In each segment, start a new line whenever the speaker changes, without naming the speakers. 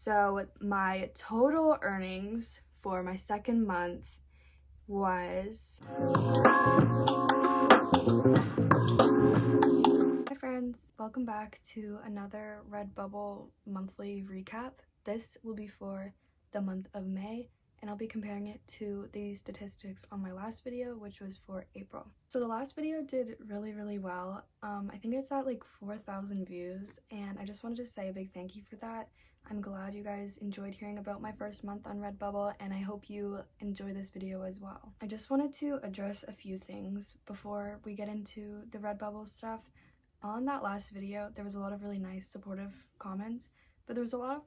So my total earnings for my second month was... Hi friends, welcome back to another Redbubble monthly recap. This will be for the month of May, and I'll be comparing it to the statistics on my last video, which was for April. So the last video did really well. I think it's at like 4,000 views, and I just wanted to say a big thank you for that. I'm glad you guys enjoyed hearing about my first month on Redbubble, and I hope you enjoy this video as well. I just wanted to address a few things before we get into the Redbubble stuff. On that last video, there was a lot of really nice supportive comments, but there was a lot of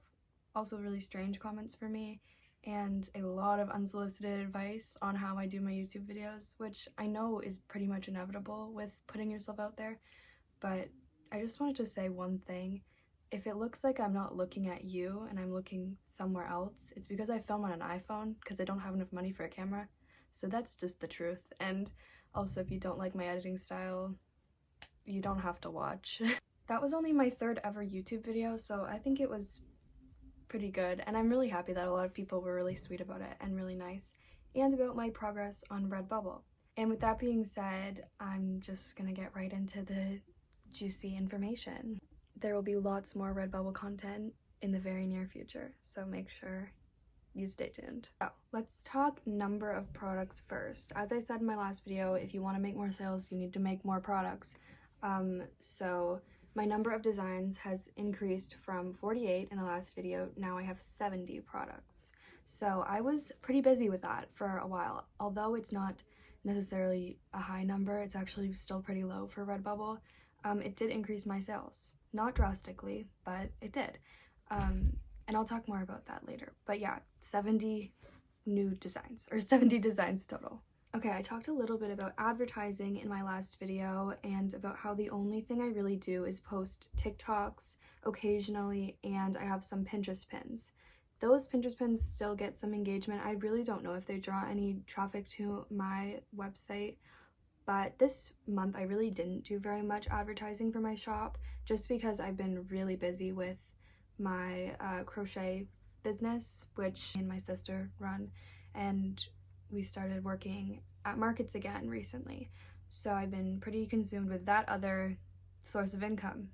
also really strange comments for me, and a lot of unsolicited advice on how I do my YouTube videos, which I know is pretty much inevitable with putting yourself out there. But I just wanted to say one thing. If it looks like I'm not looking at you and I'm looking somewhere else, it's because I film on an iPhone because I don't have enough money for a camera. So that's just the truth. And also, if you don't like my editing style, you don't have to watch. That was only my third ever YouTube video, so I think it was pretty good, and I'm really happy that a lot of people were really sweet about it and really nice, and about my progress on Redbubble. And with that being said, I'm just gonna get right into the juicy information. There will be lots more Redbubble content in the very near future, so make sure you stay tuned. So let's talk number of products first. As I said in my last video, if you want to make more sales, you need to make more products. So my number of designs has increased from 48 in the last video. Now I have 70 products. So I was pretty busy with that for a while. Although it's not necessarily a high number, it's actually still pretty low for Redbubble. It did increase my sales. Not drastically, but it did. And I'll talk more about that later. But yeah, 70 new designs, or 70 designs total. Okay, I talked a little bit about advertising in my last video and about how the only thing I really do is post TikToks occasionally, and I have some Pinterest pins. Those Pinterest pins still get some engagement. I really don't know if they draw any traffic to my website, but this month I really didn't do very much advertising for my shop just because I've been really busy with my crochet business, which me and my sister run, and we started working at markets again recently, so I've been pretty consumed with that other source of income,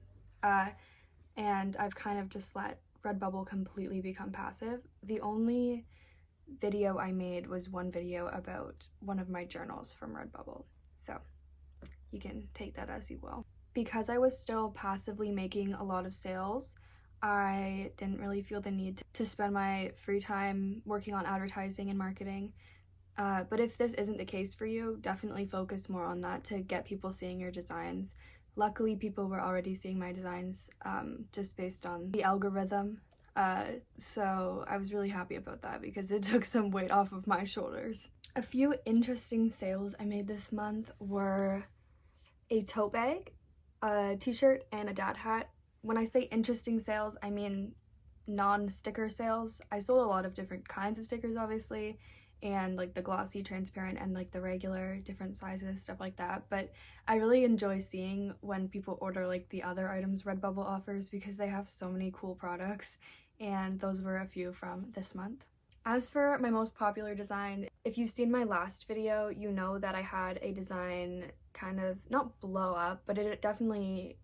and I've kind of just let Redbubble completely become passive. The only video I made was one video about one of my journals from Redbubble, so you can take that as you will. Because I was still passively making a lot of sales, I didn't really feel the need to spend my free time working on advertising and marketing. But if this isn't the case for you, definitely focus more on that to get people seeing your designs. Luckily, people were already seeing my designs just based on the algorithm. So I was really happy about that because it took some weight off of my shoulders. A few interesting sales I made this month were a tote bag, a t-shirt, and a dad hat. When I say interesting sales, I mean non-sticker sales. I sold a lot of different kinds of stickers, obviously, and like the glossy, transparent, and like the regular, different sizes, stuff like that. But I really enjoy seeing when people order like the other items Redbubble offers because they have so many cool products, and those were a few from this month. As for my most popular design, if you've seen my last video, you know that I had a design kind of not blow up, but it definitely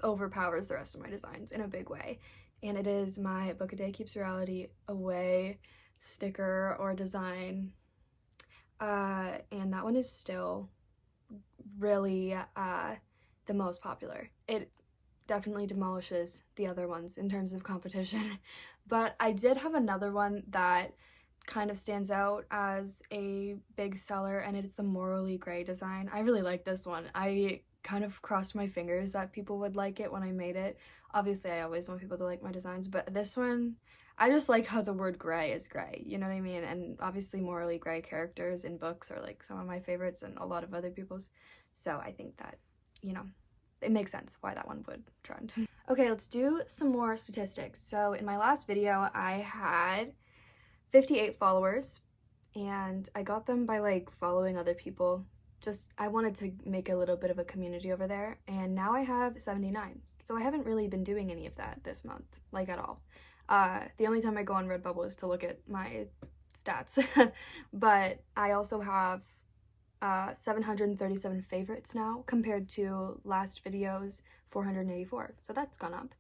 overpowers the rest of my designs in a big way, and it is my Book a Day Keeps Reality Away sticker or design, and that one is still really the most popular. It definitely demolishes the other ones in terms of competition, but I did have another one that kind of stands out as a big seller, and it's the Morally Gray design. I really like this one. I kind of crossed my fingers that people would like it when I made it. Obviously, I always want people to like my designs, but this one, I just like how the word gray is gray, you know what I mean? And obviously morally gray characters in books are like some of my favorites and a lot of other people's. So I think that, you know, it makes sense why that one would trend. Okay, let's do some more statistics. So in my last video, I had 58 followers, and I got them by like following other people. Just, I wanted to make a little bit of a community over there, and now I have 79. So I haven't really been doing any of that this month, like at all. The only time I go on Redbubble is to look at my stats. But I also have 737 favorites now compared to last video's 484. So that's gone up.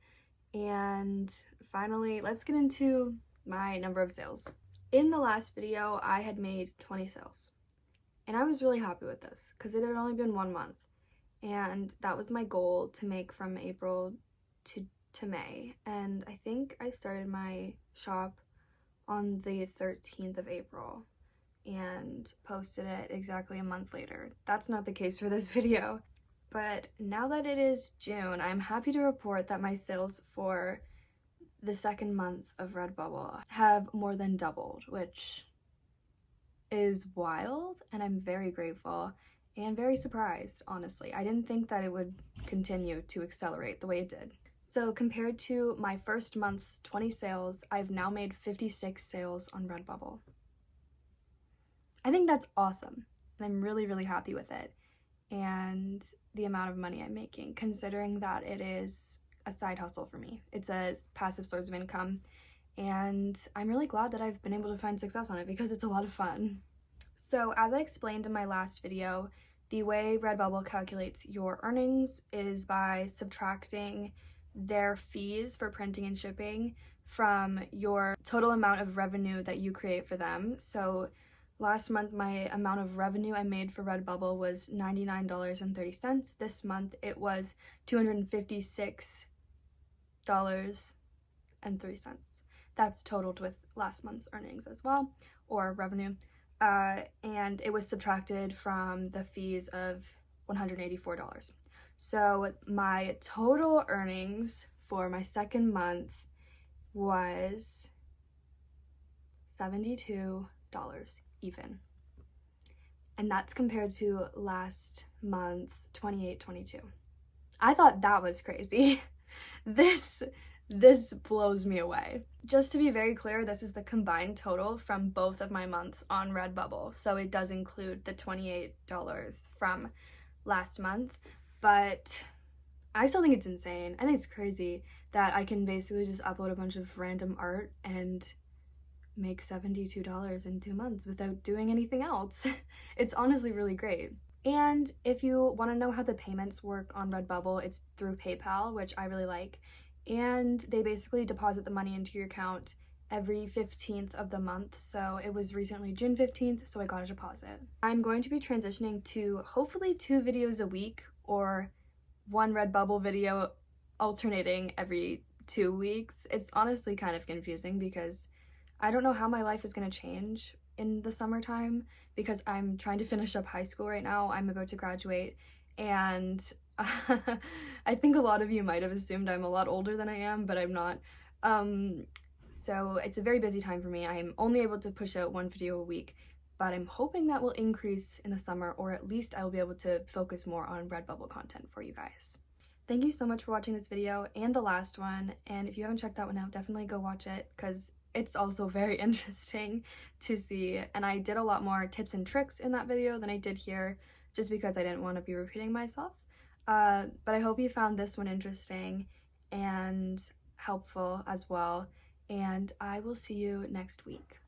And finally, let's get into my number of sales. In the last video, I had made 20 sales. And I was really happy with this because it had only been 1 month. And that was my goal, to make from April to May. And I think I started my shop on the 13th of April and posted it exactly a month later. That's not the case for this video. But now that it is June, I'm happy to report that my sales for the second month of Redbubble have more than doubled, which is wild, and I'm very grateful and very surprised, honestly. I didn't think that it would continue to accelerate the way it did. So compared to my first month's 20 sales, I've now made 56 sales on Redbubble. I think that's awesome, and I'm really, really happy with it and the amount of money I'm making, considering that it is a side hustle for me. It's a passive source of income, and I'm really glad that I've been able to find success on it because it's a lot of fun. So as I explained in my last video, the way Redbubble calculates your earnings is by subtracting their fees for printing and shipping from your total amount of revenue that you create for them. So last month, my amount of revenue I made for Redbubble was $99.30. This month, it was $256.03. That's totaled with last month's earnings as well, or revenue. And it was subtracted from the fees of $184. So my total earnings for my second month was $72 even. And that's compared to last month's $28.22. I thought that was crazy. This blows me away. Just to be very clear, this is the combined total from both of my months on Redbubble. So it does include the $28 from last month, but I still think it's insane. I think it's crazy that I can basically just upload a bunch of random art and make $72 in 2 months without doing anything else. It's honestly really great. And if you want to know how the payments work on Redbubble, it's through PayPal, which I really like. And they basically deposit the money into your account every 15th of the month. So it was recently June 15th, so I got a deposit. I'm going to be transitioning to hopefully 2 videos a week, or 1 Redbubble video alternating every 2 weeks. It's honestly kind of confusing because I don't know how my life is going to change in the summertime because I'm trying to finish up high school right now. I'm about to graduate, and I think a lot of you might have assumed I'm a lot older than I am, but I'm not. So it's a very busy time for me. I'm only able to push out 1 video a week, but I'm hoping that will increase in the summer, or at least I will be able to focus more on Redbubble content for you guys. Thank you so much for watching this video and the last one, and if you haven't checked that one out, definitely go watch it because it's also very interesting to see, and I did a lot more tips and tricks in that video than I did here just because I didn't want to be repeating myself. But I hope you found this one interesting and helpful as well, and I will see you next week.